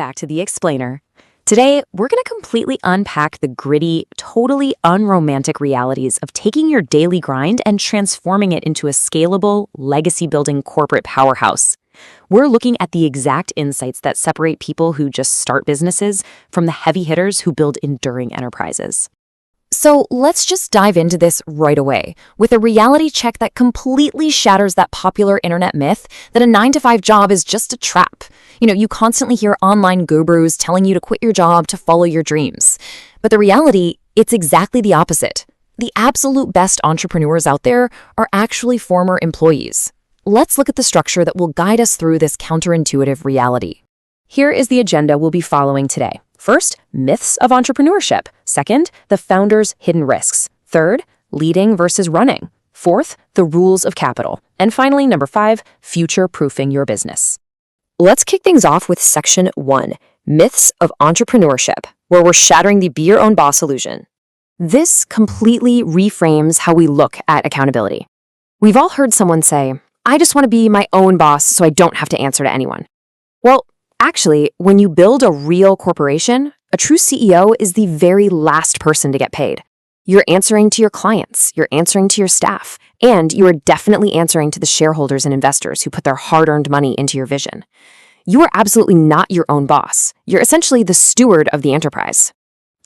back to The Explainer. Today, we're going to completely unpack the gritty, totally unromantic realities of taking your daily grind and transforming it into a scalable, legacy-building corporate powerhouse. We're looking at the exact insights that separate people who just start businesses from the heavy hitters who build enduring enterprises. So let's just dive into this right away with a reality check that completely shatters that popular internet myth that a 9-to-5 job is just a trap. You constantly hear online gurus telling you to quit your job to follow your dreams. But the reality, it's exactly the opposite. The absolute best entrepreneurs out there are actually former employees. Let's look at the structure that will guide us through this counterintuitive reality. Here is the agenda we'll be following today. First, myths of entrepreneurship. Second, the founder's hidden risks. Third, leading versus running. Fourth, the rules of capital. And finally, number 5, future-proofing your business. Let's kick things off with section 1, myths of entrepreneurship, where we're shattering the be your own boss illusion. This completely reframes how we look at accountability. We've all heard someone say, "I just want to be my own boss so I don't have to answer to anyone." Well, actually, when you build a real corporation, a true CEO is the very last person to get paid. You're answering to your clients, you're answering to your staff, and you are definitely answering to the shareholders and investors who put their hard-earned money into your vision. You are absolutely not your own boss. You're essentially the steward of the enterprise.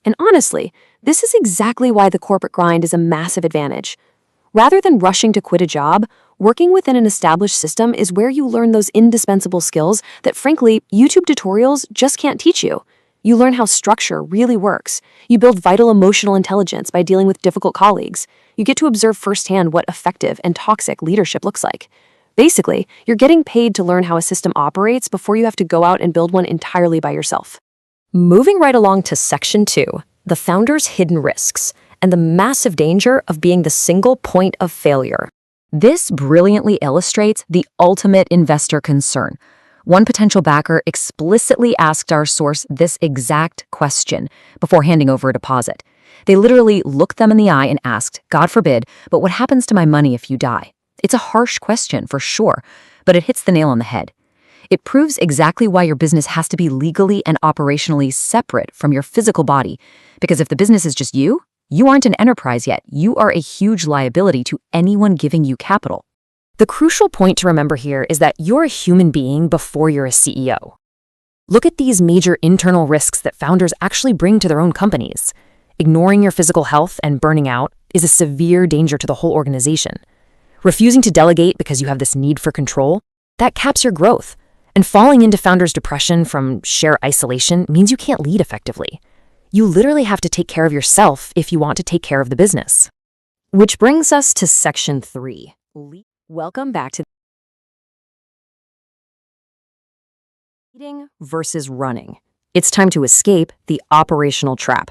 And honestly, this is exactly why the corporate grind is a massive advantage. Rather than rushing to quit a job, working within an established system is where you learn those indispensable skills that, frankly, YouTube tutorials just can't teach you. You learn how structure really works. You build vital emotional intelligence by dealing with difficult colleagues. You get to observe firsthand what effective and toxic leadership looks like. Basically, you're getting paid to learn how a system operates before you have to go out and build one entirely by yourself. Moving right along to section 2, the founder's hidden risks and the massive danger of being the single point of failure. This brilliantly illustrates the ultimate investor concern. One potential backer explicitly asked our source this exact question before handing over a deposit. They literally looked them in the eye and asked, "God forbid, but what happens to my money if you die?" It's a harsh question for sure, but it hits the nail on the head. It proves exactly why your business has to be legally and operationally separate from your physical body, because if the business is just you aren't an enterprise yet. You are a huge liability to anyone giving you capital. The crucial point to remember here is that you're a human being before you're a CEO. Look at these major internal risks that founders actually bring to their own companies. Ignoring your physical health and burning out is a severe danger to the whole organization. Refusing to delegate because you have this need for control, that caps your growth. And falling into founder's depression from sheer isolation means you can't lead effectively. You literally have to take care of yourself if you want to take care of the business. Which brings us to section 3. Welcome back to leading versus running. It's time to escape the operational trap.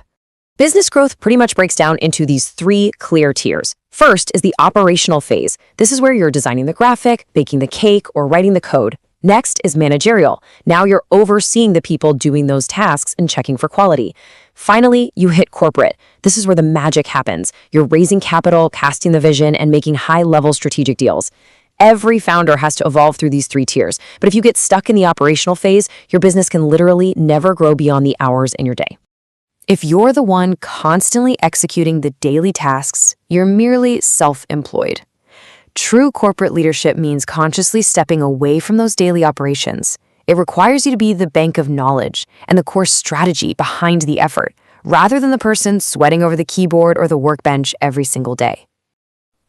Business growth pretty much breaks down into these 3 clear tiers. First is the operational phase. This is where you're designing the graphic, baking the cake, or writing the code. Next is managerial. Now you're overseeing the people doing those tasks and checking for quality. Finally, you hit corporate. This is where the magic happens. You're raising capital, casting the vision, and making high-level strategic deals. Every founder has to evolve through these 3 tiers, but if you get stuck in the operational phase, your business can literally never grow beyond the hours in your day. If you're the one constantly executing the daily tasks, you're merely self-employed. True corporate leadership means consciously stepping away from those daily operations. It requires you to be the bank of knowledge and the core strategy behind the effort, rather than the person sweating over the keyboard or the workbench every single day.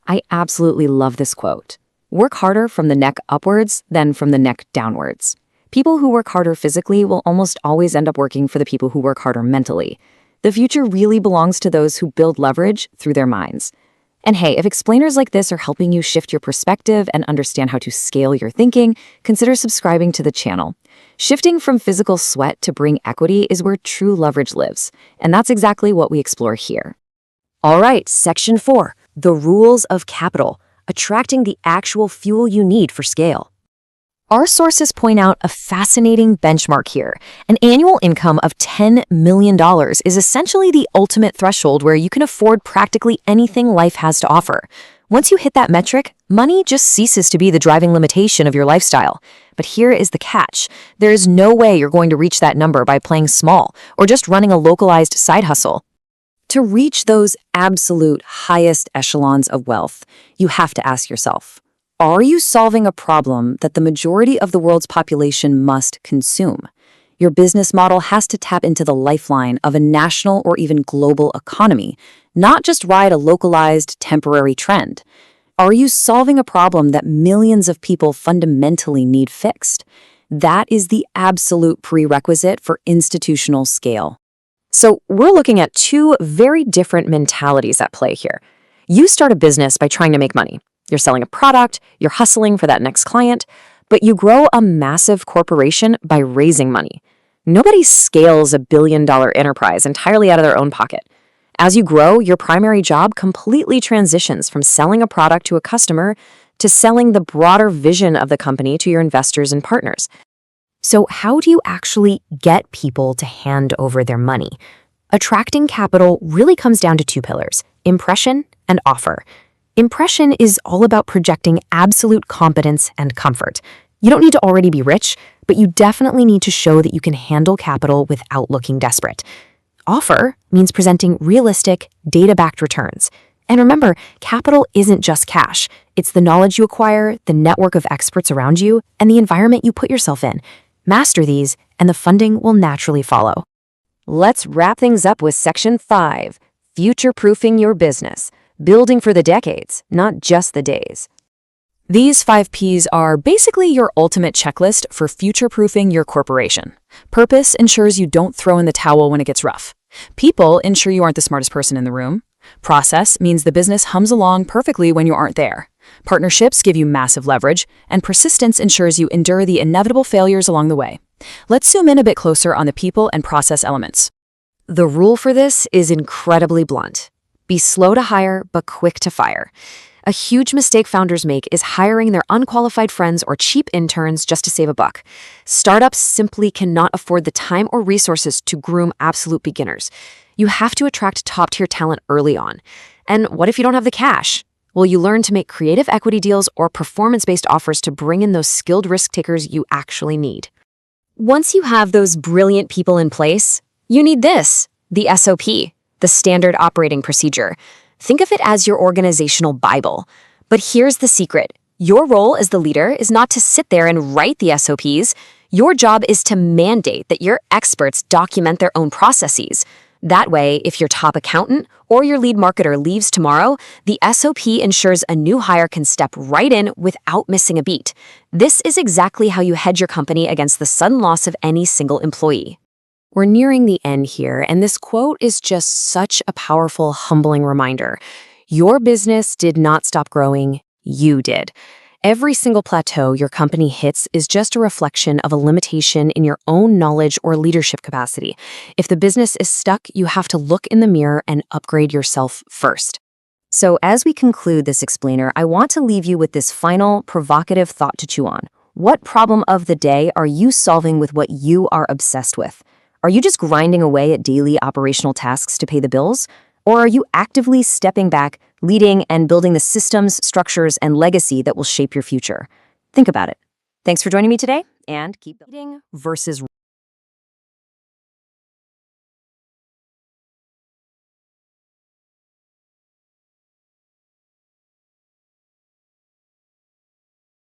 I absolutely love this quote. Work harder from the neck upwards than from the neck downwards. People who work harder physically will almost always end up working for the people who work harder mentally. The future really belongs to those who build leverage through their minds. And hey, if explainers like this are helping you shift your perspective and understand how to scale your thinking, consider subscribing to the channel. Shifting from physical sweat to bring equity is where true leverage lives, and that's exactly what we explore here. All right, section 4, the rules of capital, attracting the actual fuel you need for scale. Our sources point out a fascinating benchmark here. An annual income of $10 million is essentially the ultimate threshold where you can afford practically anything life has to offer. Once you hit that metric, money just ceases to be the driving limitation of your lifestyle. But here is the catch. There is no way you're going to reach that number by playing small or just running a localized side hustle. To reach those absolute highest echelons of wealth, you have to ask yourself, are you solving a problem that the majority of the world's population must consume? Your business model has to tap into the lifeline of a national or even global economy, not just ride a localized, temporary trend. Are you solving a problem that millions of people fundamentally need fixed? That is the absolute prerequisite for institutional scale. So we're looking at two very different mentalities at play here. You start a business by trying to make money. You're selling a product, you're hustling for that next client, but you grow a massive corporation by raising money. Nobody scales a billion-dollar enterprise entirely out of their own pocket. As you grow, your primary job completely transitions from selling a product to a customer to selling the broader vision of the company to your investors and partners. So how do you actually get people to hand over their money? Attracting capital really comes down to two pillars: impression and offer. Impression is all about projecting absolute competence and comfort. You don't need to already be rich, but you definitely need to show that you can handle capital without looking desperate. Offer means presenting realistic, data-backed returns. And remember, capital isn't just cash. It's the knowledge you acquire, the network of experts around you, and the environment you put yourself in. Master these, and the funding will naturally follow. Let's wrap things up with Section 5, future-proofing your business. Building for the decades, not just the days. These 5 Ps are basically your ultimate checklist for future-proofing your corporation. Purpose ensures you don't throw in the towel when it gets rough. People ensure you aren't the smartest person in the room. Process means the business hums along perfectly when you aren't there. Partnerships give you massive leverage, and persistence ensures you endure the inevitable failures along the way. Let's zoom in a bit closer on the people and process elements. The rule for this is incredibly blunt. Be slow to hire, but quick to fire. A huge mistake founders make is hiring their unqualified friends or cheap interns just to save a buck. Startups simply cannot afford the time or resources to groom absolute beginners. You have to attract top-tier talent early on. And what if you don't have the cash? Will you learn to make creative equity deals or performance-based offers to bring in those skilled risk takers you actually need? Once you have those brilliant people in place, you need this, the SOP. The standard operating procedure. Think of it as your organizational Bible. But here's the secret. Your role as the leader is not to sit there and write the SOPs. Your job is to mandate that your experts document their own processes. That way, if your top accountant or your lead marketer leaves tomorrow, the SOP ensures a new hire can step right in without missing a beat. This is exactly how you hedge your company against the sudden loss of any single employee. We're nearing the end here, and this quote is just such a powerful, humbling reminder. Your business did not stop growing, you did. Every single plateau your company hits is just a reflection of a limitation in your own knowledge or leadership capacity. If the business is stuck, you have to look in the mirror and upgrade yourself first. So as we conclude this explainer, I want to leave you with this final, provocative thought to chew on. What problem of the day are you solving with what you are obsessed with? Are you just grinding away at daily operational tasks to pay the bills? Or are you actively stepping back, leading, and building the systems, structures, and legacy that will shape your future? Think about it. Thanks for joining me today, and keep leading versus